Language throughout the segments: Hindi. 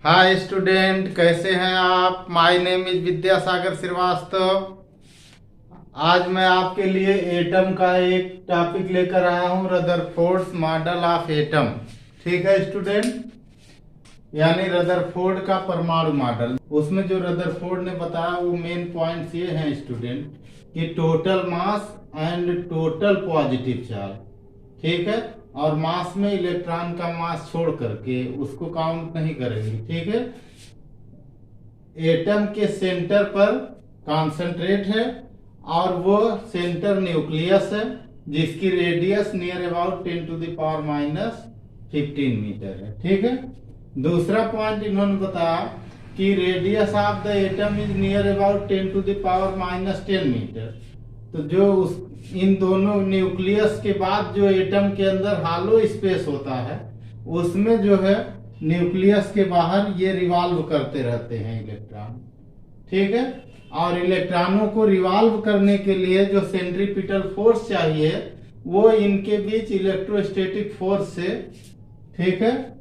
हाय स्टूडेंट, कैसे हैं आप। My name is Vidyasagar Srivastava. आज मैं आपके लिए एटम का एक टॉपिक लेकर आया हूं, रदरफोर्ड्स मॉडल ऑफ एटम। ठीक है स्टूडेंट, यानी रदरफोर्ड का परमाणु मॉडल। उसमें जो रदरफोर्ड ने बताया वो मेन पॉइंट्स ये हैं स्टूडेंट कि total mass and total positive charge. ठीक है, और मास में इलेक्ट्रॉन का मास छोड़ करके उसको काउंट नहीं करेंगे। ठीक है, एटम के सेंटर पर कॉन्सेंट्रेट है और वो सेंटर न्यूक्लियस है जिसकी रेडियस नियर अबाउट 10⁻⁻15 मीटर है। ठीक है, दूसरा पॉइंट इन्होंने बताया कि radius of the atom is near about 10⁻10 metre. तो जो उस इन दोनों न्यूक्लियस के बाद जो एटम के अंदर हालो स्पेस होता है उसमें जो है न्यूक्लियस के बाहर ये रिवॉल्व करते रहते हैं इलेक्ट्रॉन। ठीक है, और इलेक्ट्रॉनों को रिवॉल्व करने के लिए जो सेंट्रीपिटल फोर्स चाहिए वो इनके बीच इलेक्ट्रोस्टैटिक फोर्स से, ठीक है,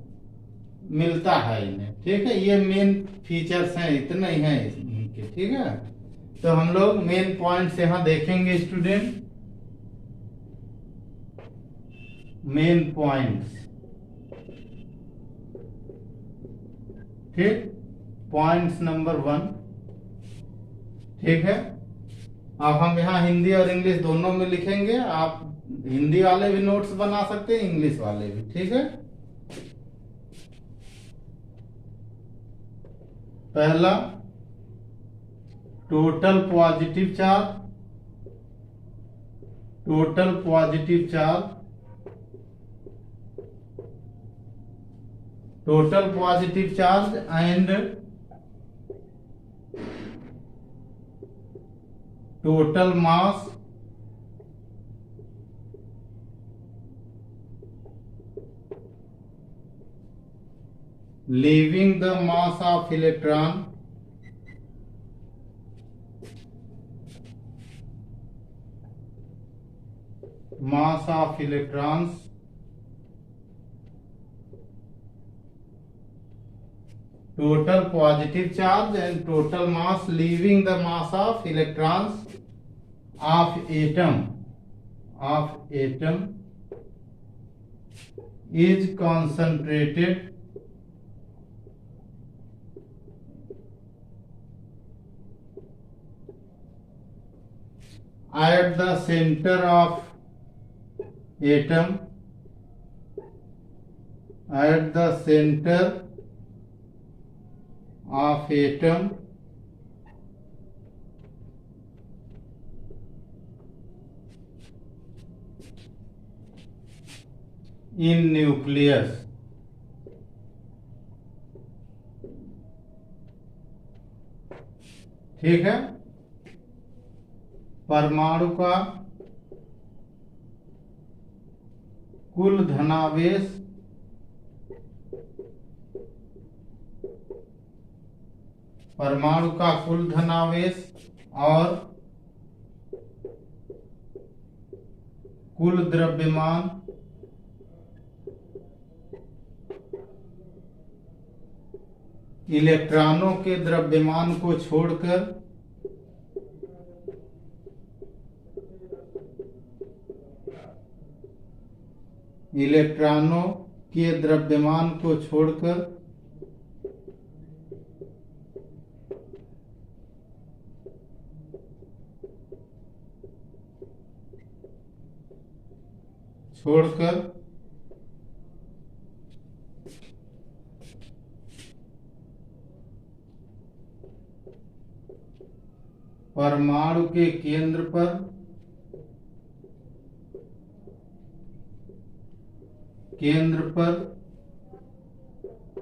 मिलता है इन्हें। ठीक है, ये मेन फीचर्स हैं, इतने ही हैं इनके। ठीक है, तो हम लोग मेन पॉइंट्स यहां देखेंगे स्टूडेंट। मेन पॉइंट्स, ठीक, पॉइंट्स नंबर 1। ठीक है, अब हम यहाँ हिंदी और इंग्लिश दोनों में लिखेंगे। आप हिंदी वाले भी नोट्स बना सकते हैं, इंग्लिश वाले भी। ठीक है, पहला total positive charge. Total positive charge, total positive charge and total mass leaving the mass of electron mass of electrons total positive charge and total mass leaving the mass of electrons of atom is concentrated at the center of atom, at the center of atom in nucleus। ठीक है, परमाणु का कुल धनावेश परमाणु का कुल धनावेश और कुल द्रव्यमान इलेक्ट्रॉनों के द्रव्यमान को छोड़कर इलेक्ट्रॉनों के द्रव्यमान को छोड़कर परमाणु के केंद्र पर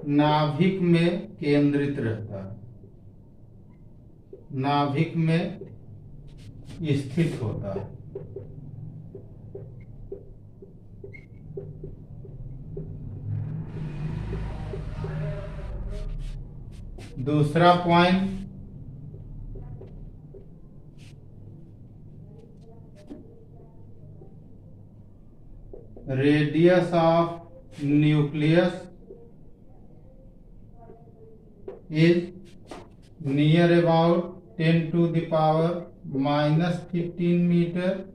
नाभिक में केंद्रित रहता है, नाभिक में स्थित होता है। दूसरा point, radius of nucleus is near about 10 to the power minus 15 meter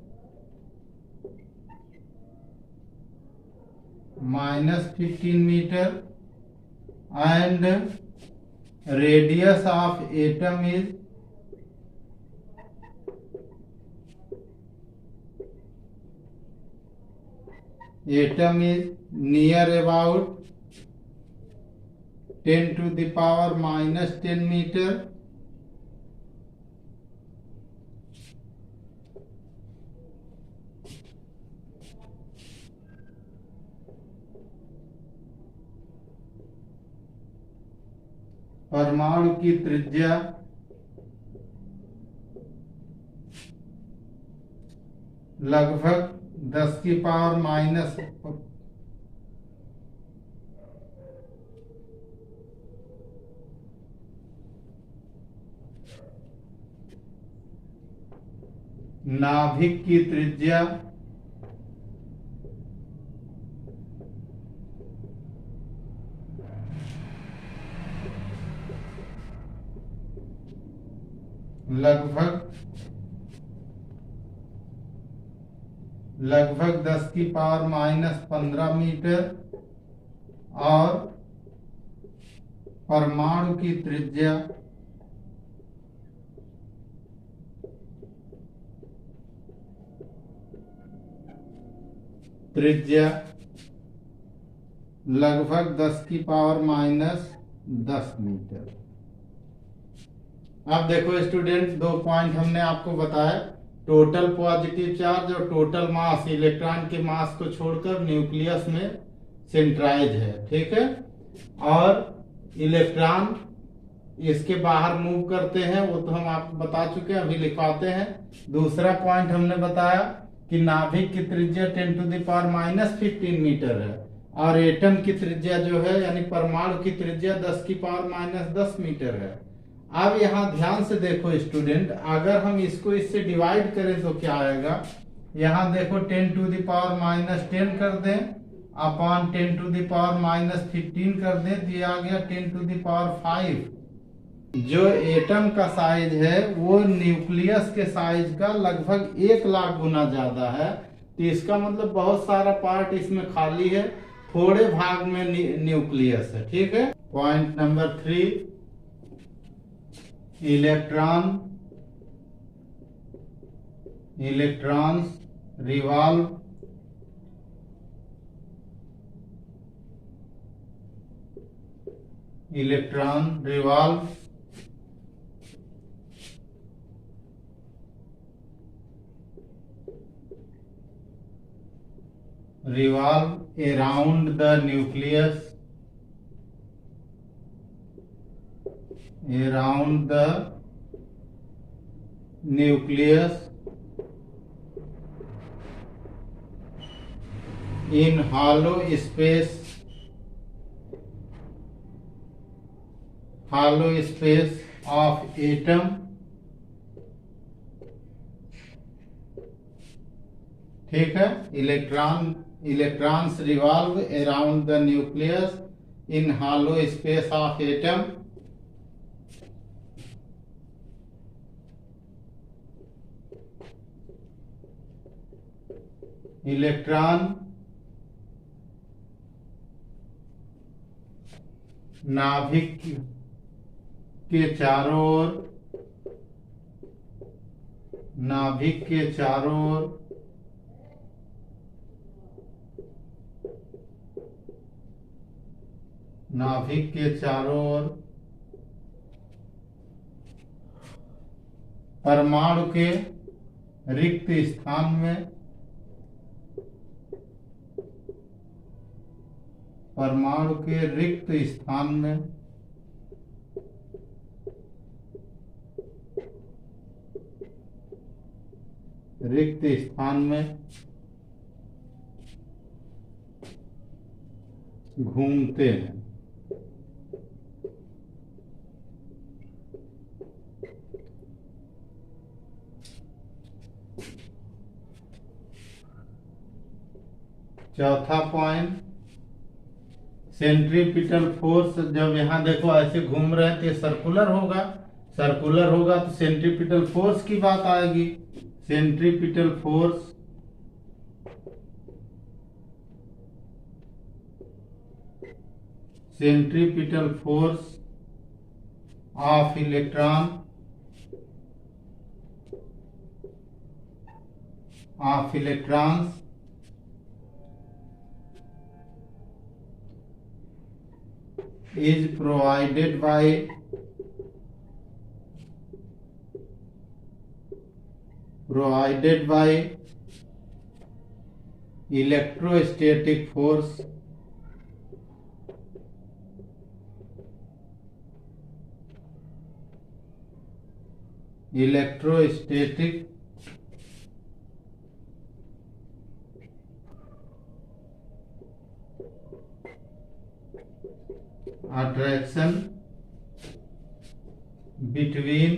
and radius of atom is near about 10 to the power minus 10 meter परमाणु की त्रिज्या लगभग 10 की पावर माइनस 15 नाभिक की त्रिज्या लगभग 10 की पावर माइनस 15 मीटर और परमाणु की त्रिज्या लगभग 10 की पावर माइनस 10 मीटर। अब देखो स्टूडेंट, दो पॉइंट हमने आपको बताया, टोटल पॉजिटिव चार्ज और टोटल मास, इलेक्ट्रॉन के मास को छोड़कर न्यूक्लियस में सेंट्राइज है, ठीक है। और इलेक्ट्रॉन इसके बाहर मूव करते हैं, वो तो हम आपको बता चुके हैं, अभी लिखवाते हैं। दूसरा पॉइंट हमने बताया कि नाभिक की त्रिज्या 10 to the power minus 15 metre है और एटम की त्रिज्या जो है यानी परमाणु की त्रिज्या 10 की पावर माइनस 10 मीटर है। अब यहाँ ध्यान से देखो स्टूडेंट, अगर हम इसको इससे डिवाइड करें तो क्या आएगा, यहाँ देखो 10 टू द पावर माइनस 10 कर दें upon 10 to the power minus 15 कर दें तो ये आ गया 10 टू द पावर 5। जो एटम का साइज है वो न्यूक्लियस के साइज का लगभग 1 लाख गुना ज्यादा है। तो इसका मतलब बहुत सारा पार्ट इसमें खाली है, थोड़े भाग में न्यूक्लियस है, ठीक है। Point number 3, electrons revolve around the nucleus in hollow space of atom ठीक है। electrons revolve around the nucleus in hollow space of atom electron नाभिक के चारों ओर परमाणु के रिक्त स्थान में घूमते हैं। चौथा पॉइंट, सेंट्रीपिटल फोर्स जब यहाँ देखो ऐसे घूम रहे हैं तो सर्कुलर होगा, सर्कुलर होगा तो सेंट्रीपिटल फोर्स की बात आएगी। Centripetal force centripetal force of electron of electrons is provided by electrostatic force electrostatic attraction between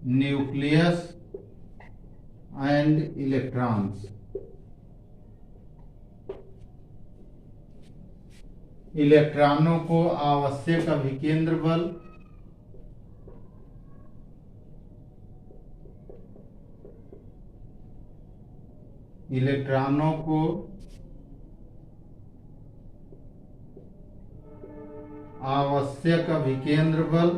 nucleus and electrons। इलेक्ट्रॉनों को आवश्यक अभिकेंद्र बल इलेक्ट्रॉनों को आवश्यक अभिकेंद्र बल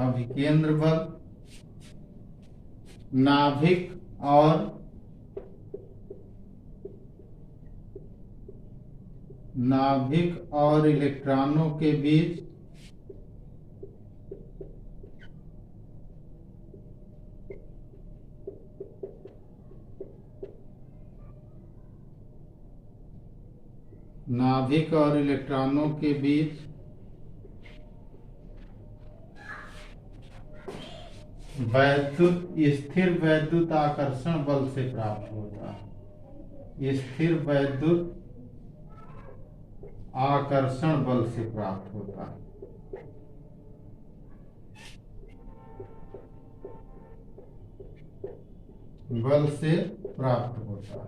अभिकेंद्र बल नाभिक और इलेक्ट्रॉनों के बीच नाभिक और इलेक्ट्रॉनों के बीच स्थिर वैद्युत आकर्षण बल से प्राप्त होता है। स्थिर वैद्युत आकर्षण बल से प्राप्त होता है। बल से प्राप्त होता है।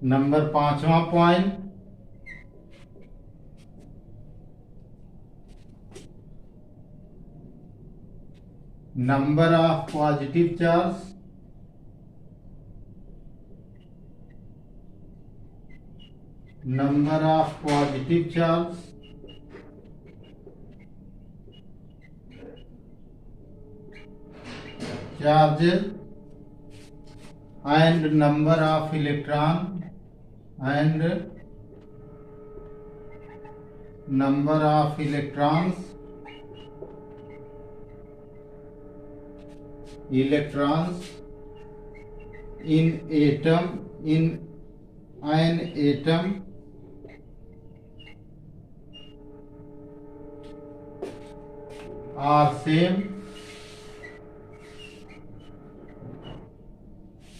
नंबर 5वां point, number of positive charge charges and number of electrons in an atom are same,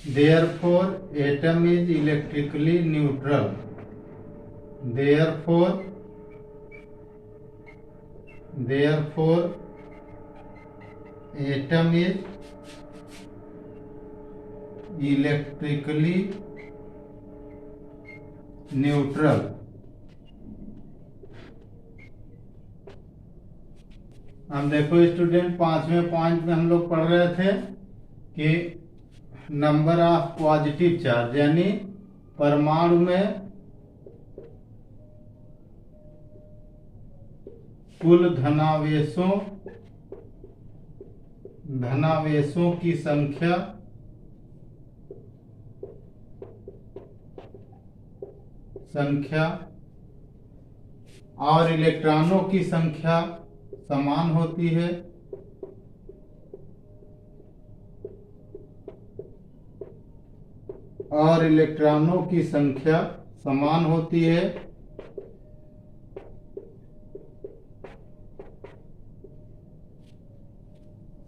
therefore atom is electrically neutral। therefore atom is electrically neutral। हम देखो स्टूडेंट 5वें पॉइंट में हम लोग पढ़ रहे थे कि नंबर ऑफ पॉजिटिव चार्ज यानी परमाणु में कुल धनावेशों की संख्या और इलेक्ट्रॉनों की संख्या समान होती है।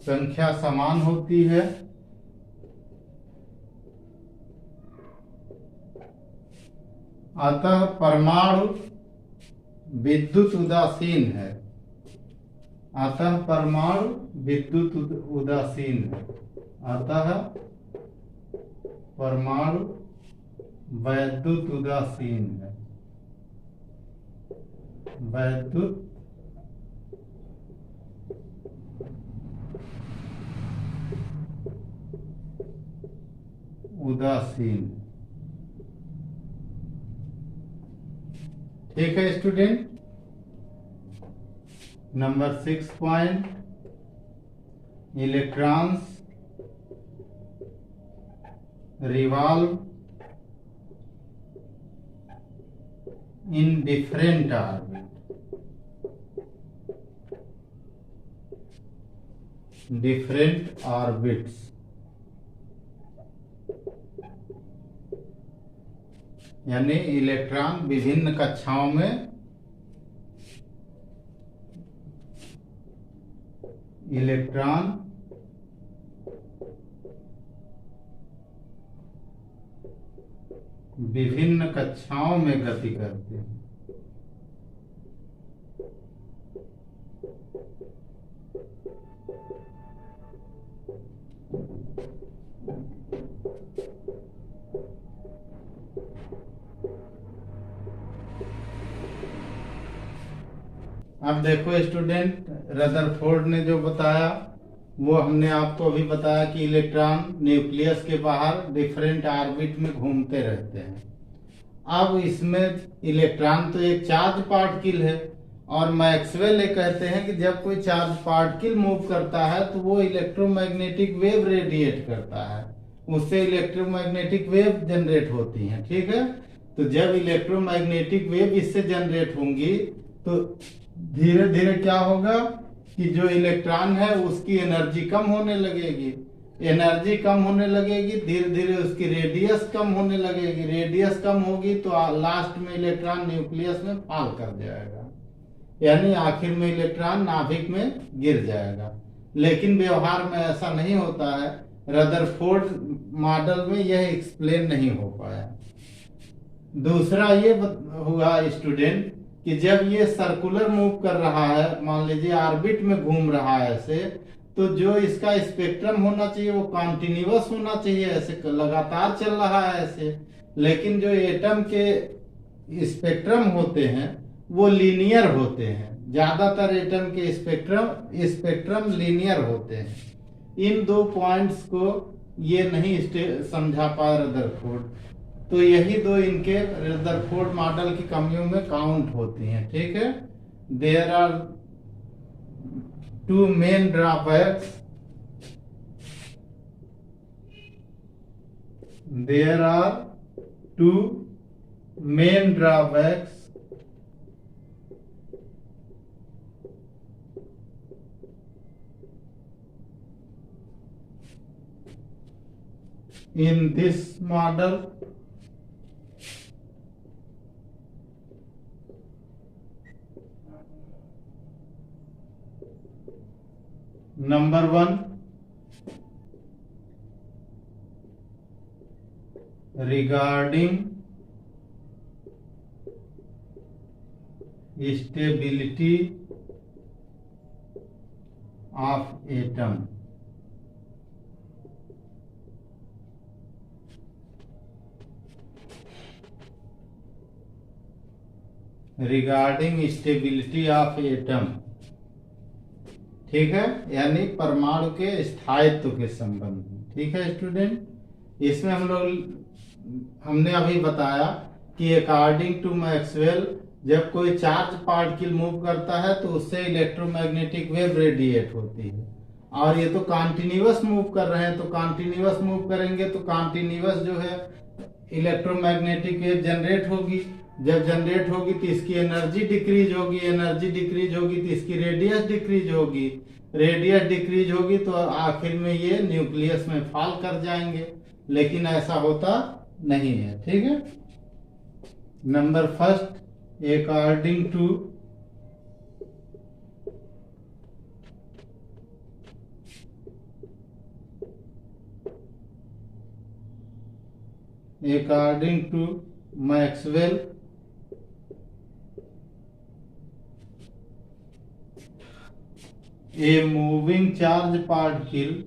संख्या समान होती है अतः परमाणु विद्युत उदासीन है। अतः परमाणु विद्युत उदासीन है। अतः परमाणु वैद्युत उदासीन है। वैद्युत उदासीन। ठीक है student. Number 6 point, electrons revolve in different orbit। different orbits यानी इलेक्ट्रॉन विभिन्न कक्षाओं में इलेक्ट्रॉन विभिन्न कक्षाओं में गति करते हैं। अब देखो स्टूडेंट, रदरफोर्ड ने जो बताया वो हमने आपको अभी बताया कि इलेक्ट्रॉन न्यूक्लियस के बाहर डिफरेंट ऑर्बिट में घूमते रहते हैं। अब इसमें इलेक्ट्रॉन तो एक चार्ज पार्टिकल है, और मैक्सवेल ये कहते हैं कि जब कोई चार्ज पार्टिकल मूव करता है तो वो इलेक्ट्रोमैग्नेटिक वेव रेडिएट करता है, उससे इलेक्ट्रोमैग्नेटिक वेव जनरेट होती हैं। ठीक है, तो जब इलेक्ट्रोमैग्नेटिक वेव इससे जनरेट होंगी तो धीरे धीरे क्या होगा कि जो इलेक्ट्रॉन है उसकी एनर्जी कम होने लगेगी। एनर्जी कम होने लगेगी, धीरे धीरे उसकी रेडियस कम होने लगेगी। रेडियस कम होगी तो लास्ट में इलेक्ट्रॉन न्यूक्लियस में फॉल कर जाएगा, यानी आखिर में इलेक्ट्रॉन नाभिक में गिर जाएगा। लेकिन व्यवहार में ऐसा नहीं होता है। रदरफोर्ड मॉडल में यह एक्सप्लेन नहीं हो पाया। दूसरा ये हुआ स्टूडेंट कि जब ये सर्कुलर मूव कर रहा है, मान लीजिए ऑर्बिट में घूम रहा है ऐसे, तो जो इसका स्पेक्ट्रम होना चाहिए वो कॉन्टिन्यूअस होना चाहिए, ऐसे लगातार चल रहा है ऐसे। लेकिन जो एटम के स्पेक्ट्रम होते हैं वो लीनियर होते हैं। ज्यादातर एटम के स्पेक्ट्रम लीनियर होते हैं। इन दो पॉइंट्स को ये नहीं समझा पाया रदरफोर्ड, तो यही दो इनके रदरफोर्ड मॉडल की कमियों में काउंट होती हैं। ठीक है, there are two main drawbacks. There are two main drawbacks in this model। Number 1, regarding stability of atom। Regarding stability of atom. ठीक है, यानी परमाणु के स्थायित्व के संबंध में। ठीक है स्टूडेंट, इसमें हमने अभी बताया कि अकॉर्डिंग टू मैक्सवेल जब कोई चार्ज पार्टिकल मूव करता है तो उससे इलेक्ट्रोमैग्नेटिक वेव रेडिएट होती है। और ये तो कॉन्टिन्यूअस मूव कर रहे हैं, तो कॉन्टिन्यूअस मूव करेंगे तो कॉन्टिन्यूअस जो है इलेक्ट्रोमैग्नेटिक वेव जनरेट होगी। जब जनरेट होगी तो इसकी एनर्जी डिक्रीज होगी, एनर्जी डिक्रीज होगी तो इसकी रेडियस डिक्रीज होगी, रेडियस डिक्रीज होगी तो आखिर में ये न्यूक्लियस में फॉल कर जाएंगे। लेकिन ऐसा होता नहीं है। ठीक है, number first, according to Maxwell a moving charge particle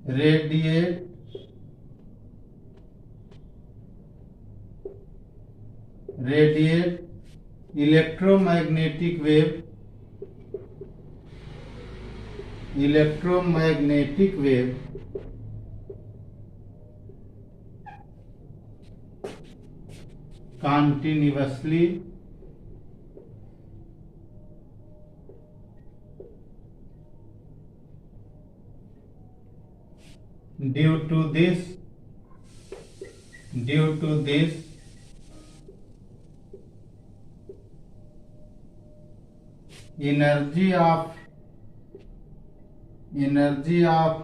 radiate electromagnetic wave continuously due to this energy of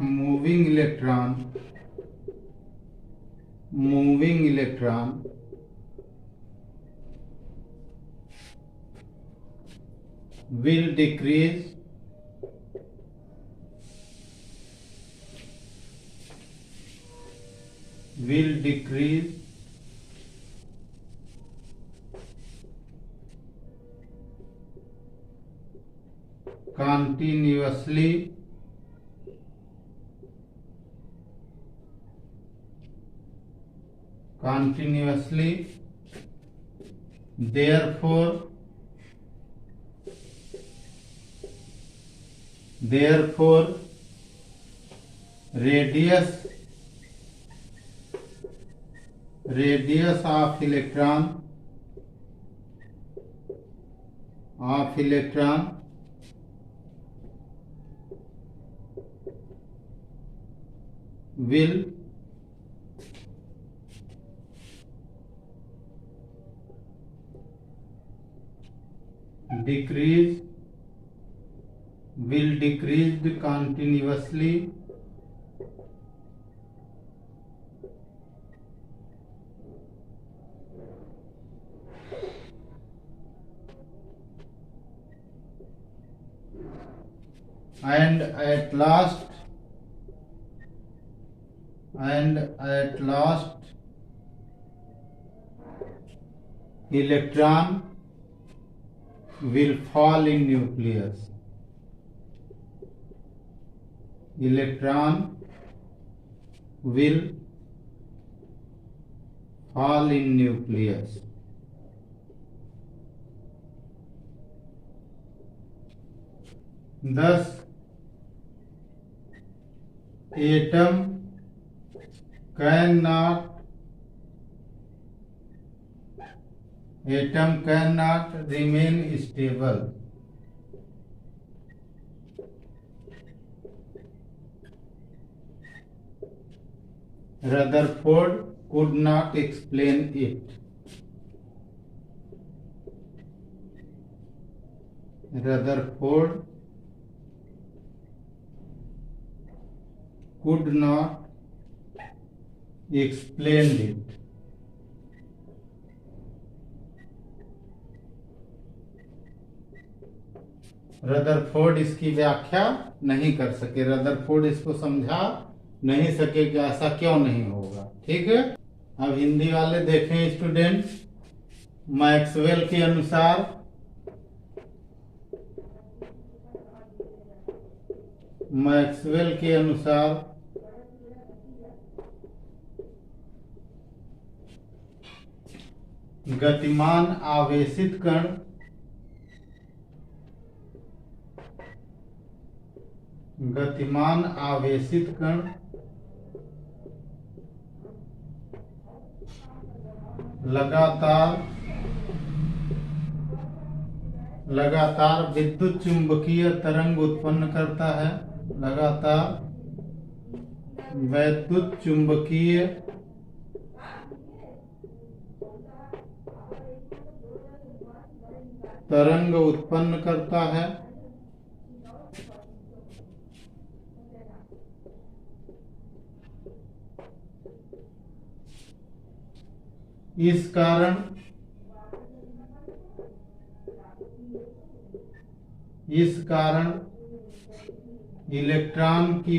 moving electron will decrease continuously therefore radius of electron will decrease continuously and at last electron will fall in nucleus. Thus atom cannot remain stable. Rutherford could not explain it. Rutherford could not explain it. Rutherford इसकी व्याख्या नहीं कर सके, रदरफोर्ड इसको समझा नहीं सके कि ऐसा क्यों नहीं होगा। ठीक है, अब हिंदी वाले देखें स्टूडेंट। मैक्सवेल के अनुसार गतिमान आवेशित कण लगातार विद्युत चुंबकीय तरंग उत्पन्न करता है। लगातार वैद्युत चुंबकीय तरंग उत्पन्न करता है। इस कारण इलेक्ट्रॉन की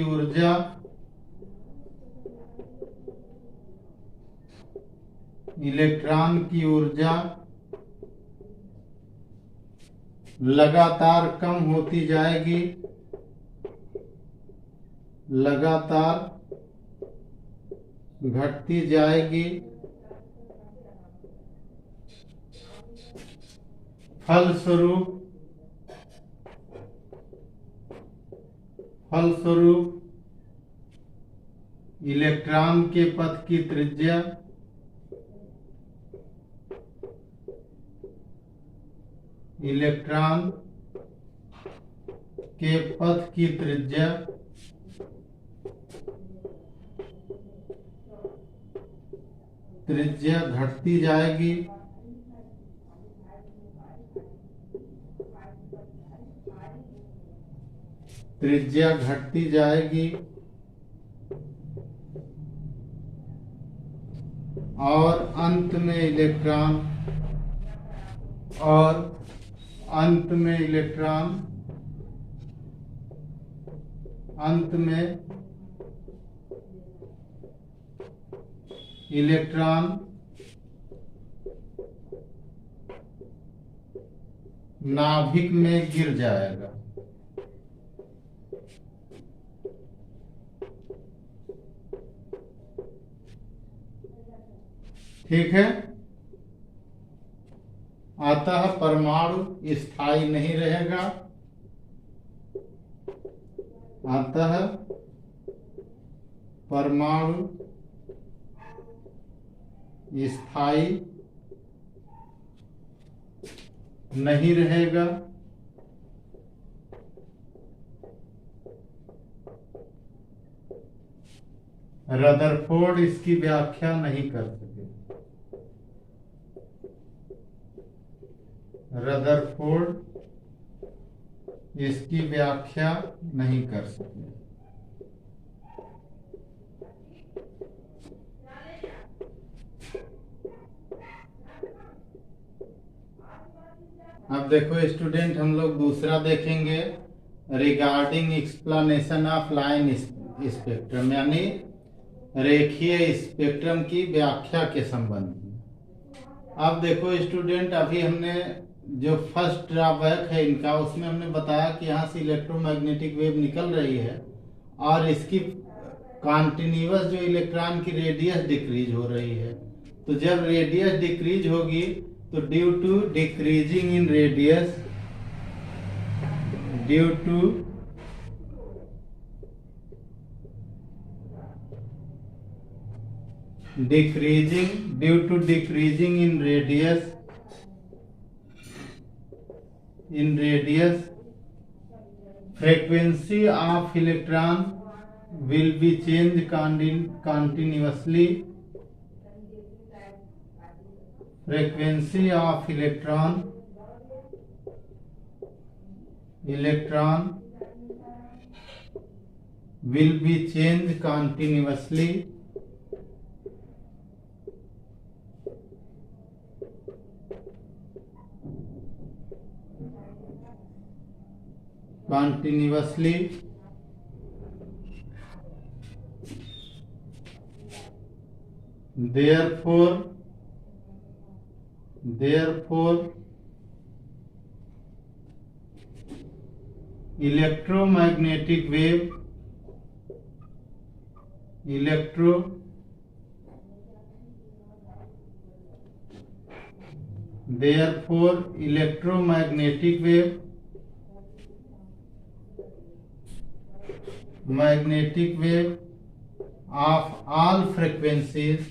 ऊर्जा लगातार कम होती जाएगी, लगातार घटती जाएगी। फलस्वरूप इलेक्ट्रॉन के पथ की त्रिज्या घटती जाएगी। और अंत में इलेक्ट्रॉन नाभिक में गिर जाएगा। ठीक है। अतः परमाणु स्थायी नहीं रहेगा। परमाणु स्थायी नहीं रहेगा। रदरफोर्ड इसकी व्याख्या नहीं कर सके। इसकी व्याख्या नहीं कर सके। अब देखो स्टूडेंट, हम लोग दूसरा देखेंगे regarding explanation of line spectrum, यानी रेखीय स्पेक्ट्रम की व्याख्या के संबंध में। अब देखो स्टूडेंट, अभी हमने जो फर्स्ट ड्रॉबैक है इनका, उसमें हमने बताया कि यहाँ से इलेक्ट्रोमैग्नेटिक वेव निकल रही है और इसकी कॉन्टिन्यूअस जो इलेक्ट्रॉन की रेडियस डिक्रीज हो रही है। तो जब रेडियस डिक्रीज होगी तो due to decreasing in radius, due to decreasing in radius, frequency of electron will be changed continuously. Frequency of electron will be changed continuously. Therefore electromagnetic wave of all frequencies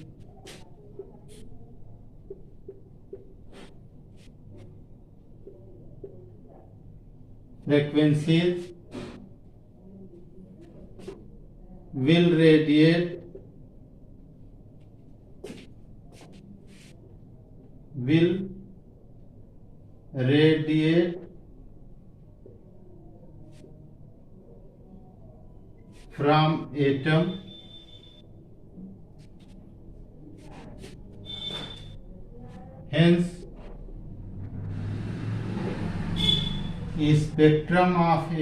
will radiate from atom Hence, spectrum of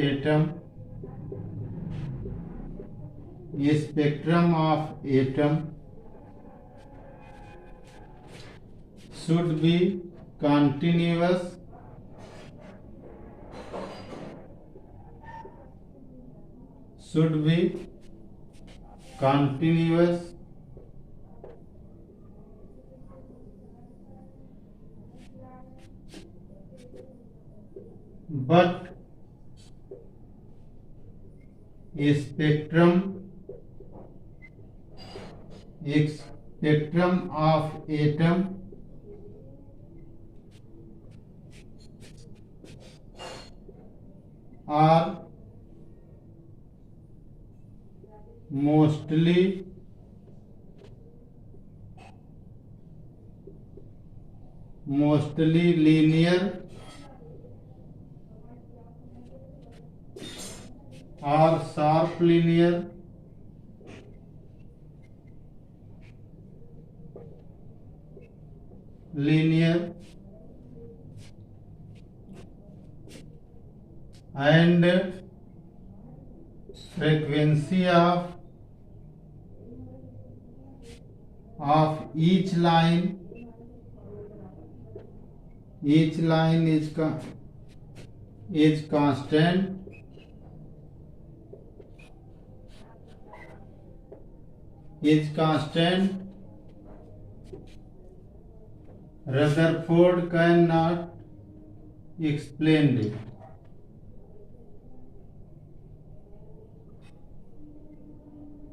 atom should be continuous but spectrum of atom are mostly linear or sharp linear and frequency of each line is constant Rutherford cannot explain it.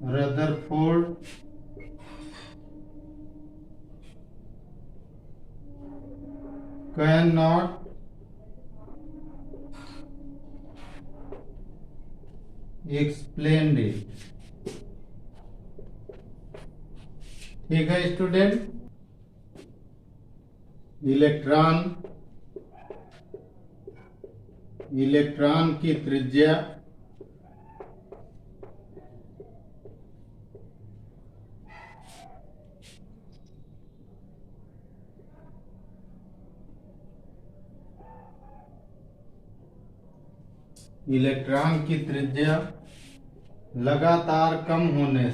Rutherford cannot explain it. ठीक है स्टूडेंट। इलेक्ट्रॉन की त्रिज्या लगातार कम होने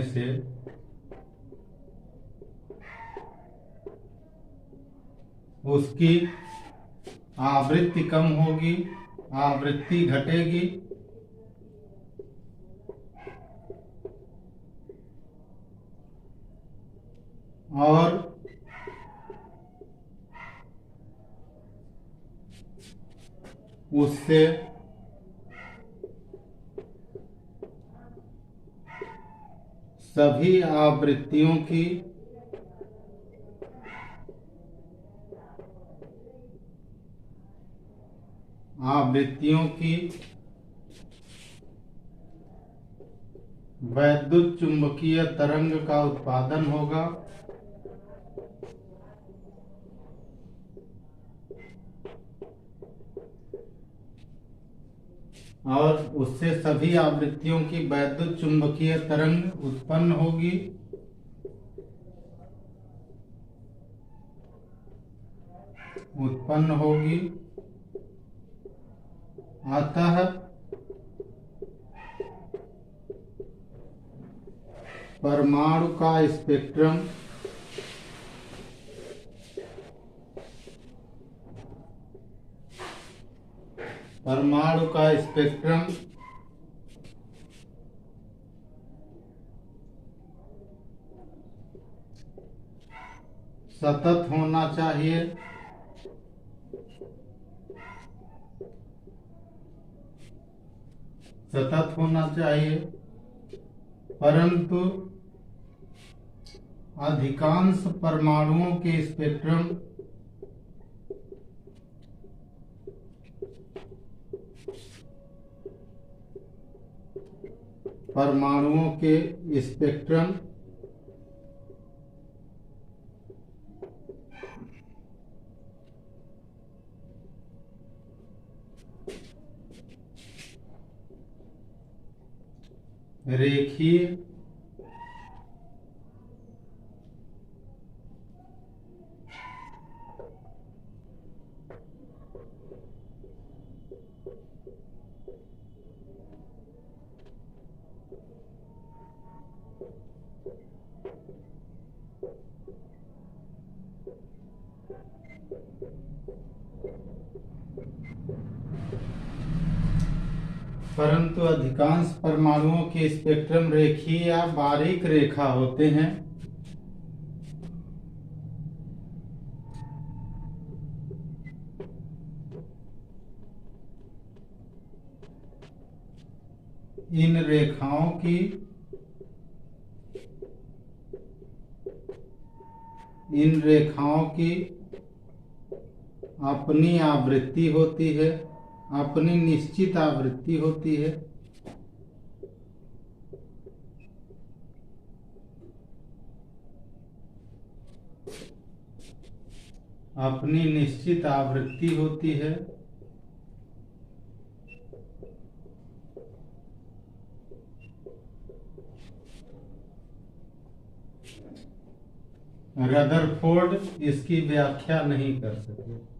से उसकी आवृत्ति कम होगी, आवृत्ति घटेगी और उससे सभी आवृत्तियों की वैद्युत चुंबकीय तरंग का उत्पादन होगा और उससे सभी आवृत्तियों की वैद्युत चुंबकीय तरंग उत्पन्न होगी अतः परमाणु का स्पेक्ट्रम सतत होना चाहिए परंतु अधिकांश परमाणुओं के स्पेक्ट्रम रेखीय परंतु अधिकांश परमाणुओं के स्पेक्ट्रम रेखीय या बारीक रेखा होते हैं। इन रेखाओं की अपनी आवृत्ति होती है, अपनी निश्चित आवृत्ति होती है। अपनी निश्चित आवृत्ति होती है। रदरफोर्ड इसकी व्याख्या नहीं कर सके।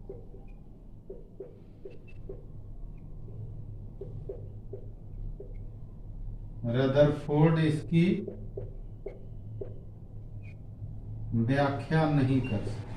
रदरफोर्ड इसकी व्याख्या नहीं कर सके।